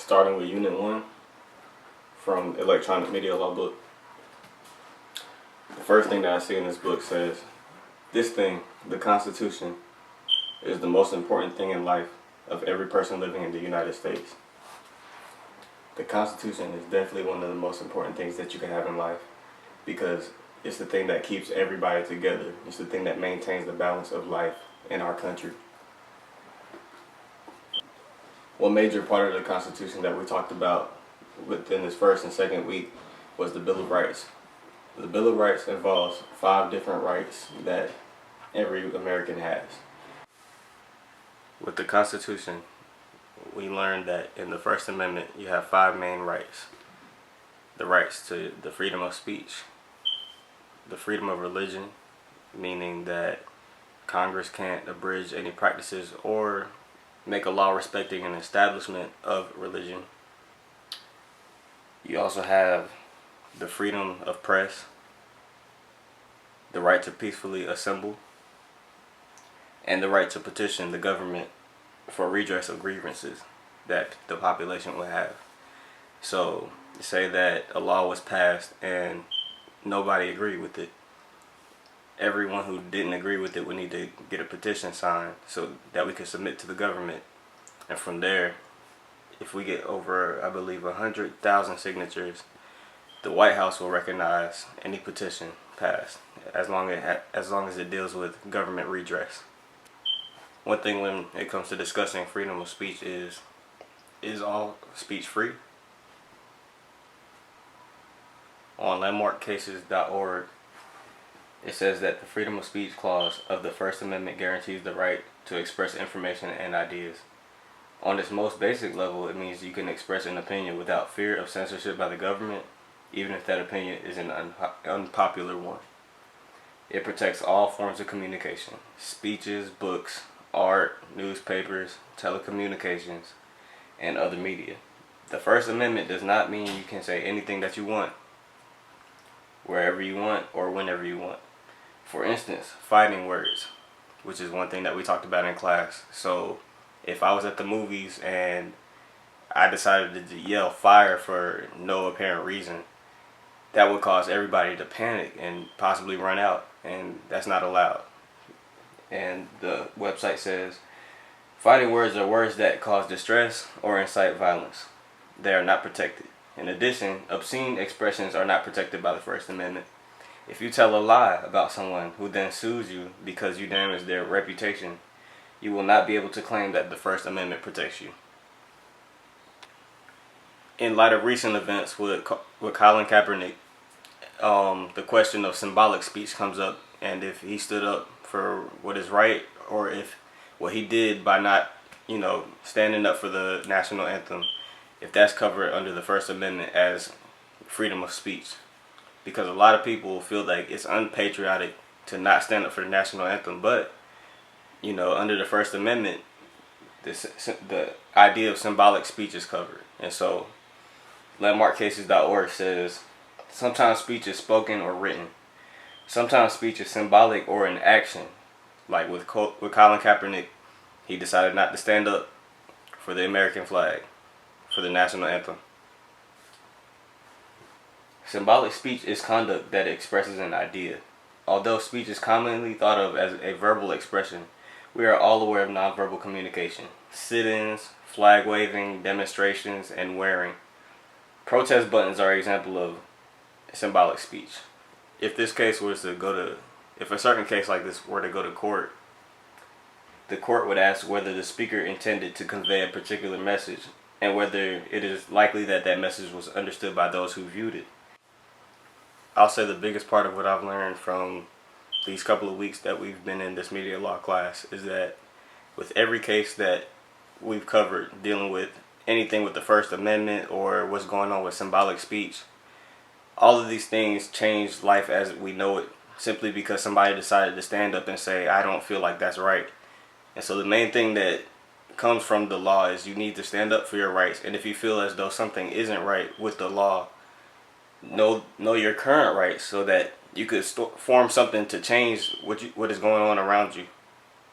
starting with Unit 1 from Electronic Media Law book. The first thing that I see in this book says, this thing, the Constitution, is the most important thing in life of every person living in the United States. The Constitution is definitely one of the most important things that you can have in life because it's the thing that keeps everybody together. It's the thing that maintains the balance of life in our country. One major part of the Constitution that we talked about within this first and second week was the Bill of Rights. The Bill of Rights involves 5 different rights that every American has. With the Constitution, we learned that in the First Amendment you have 5 main rights. The rights to the freedom of speech, the freedom of religion, meaning that Congress can't abridge any practices or make a law respecting an establishment of religion. You also have the freedom of press, the right to peacefully assemble, and the right to petition the government for redress of grievances that the population would have. So, say that a law was passed and nobody agreed with it. Everyone who didn't agree with it would need to get a petition signed so that we could submit to the government. And from there, if we get over, I believe, 100,000 signatures, the White House will recognize any petition passed, as long as it deals with government redress. One thing when it comes to discussing freedom of speech is all speech free? On landmarkcases.org, it says that the freedom of speech clause of the First Amendment guarantees the right to express information and ideas. On its most basic level, it means you can express an opinion without fear of censorship by the government, even if that opinion is an unpopular one. It protects all forms of communication: speeches, books, art, newspapers, telecommunications, and other media. The First Amendment does not mean you can say anything that you want, wherever you want, or whenever you want. For instance, fighting words, which is one thing that we talked about in class. So if I was at the movies and I decided to yell fire for no apparent reason, that would cause everybody to panic and possibly run out, and that's not allowed. And the website says, fighting words are words that cause distress or incite violence. They are not protected. In addition, obscene expressions are not protected by the First Amendment. If you tell a lie about someone who then sues you because you damage their reputation, you will not be able to claim that the First Amendment protects you. In light of recent events with Colin Kaepernick, the question of symbolic speech comes up, and if he stood up for what is right, or if what he did by not, standing up for the national anthem, if that's covered under the First Amendment as freedom of speech. Because a lot of people feel like it's unpatriotic to not stand up for the national anthem, but, under the First Amendment, the idea of symbolic speech is covered. And so, landmarkcases.org says, sometimes speech is spoken or written. Sometimes speech is symbolic or in action. Like with Colin Kaepernick, he decided not to stand up for the American flag, for the national anthem. Symbolic speech is conduct that expresses an idea. Although speech is commonly thought of as a verbal expression, we are all aware of nonverbal communication: sit-ins, flag waving, demonstrations, and wearing. Protest buttons are an example of symbolic speech. If a certain case like this were to go to court, the court would ask whether the speaker intended to convey a particular message and whether it is likely that that message was understood by those who viewed it. I'll say the biggest part of what I've learned from these couple of weeks that we've been in this media law class is that with every case that we've covered dealing with anything with the First Amendment or what's going on with symbolic speech, all of these things changed life as we know it simply because somebody decided to stand up and say, I don't feel like that's right. And so the main thing that comes from the law is you need to stand up for your rights. And if you feel as though something isn't right with the law, know your current rights so that you could form something to change what is going on around you.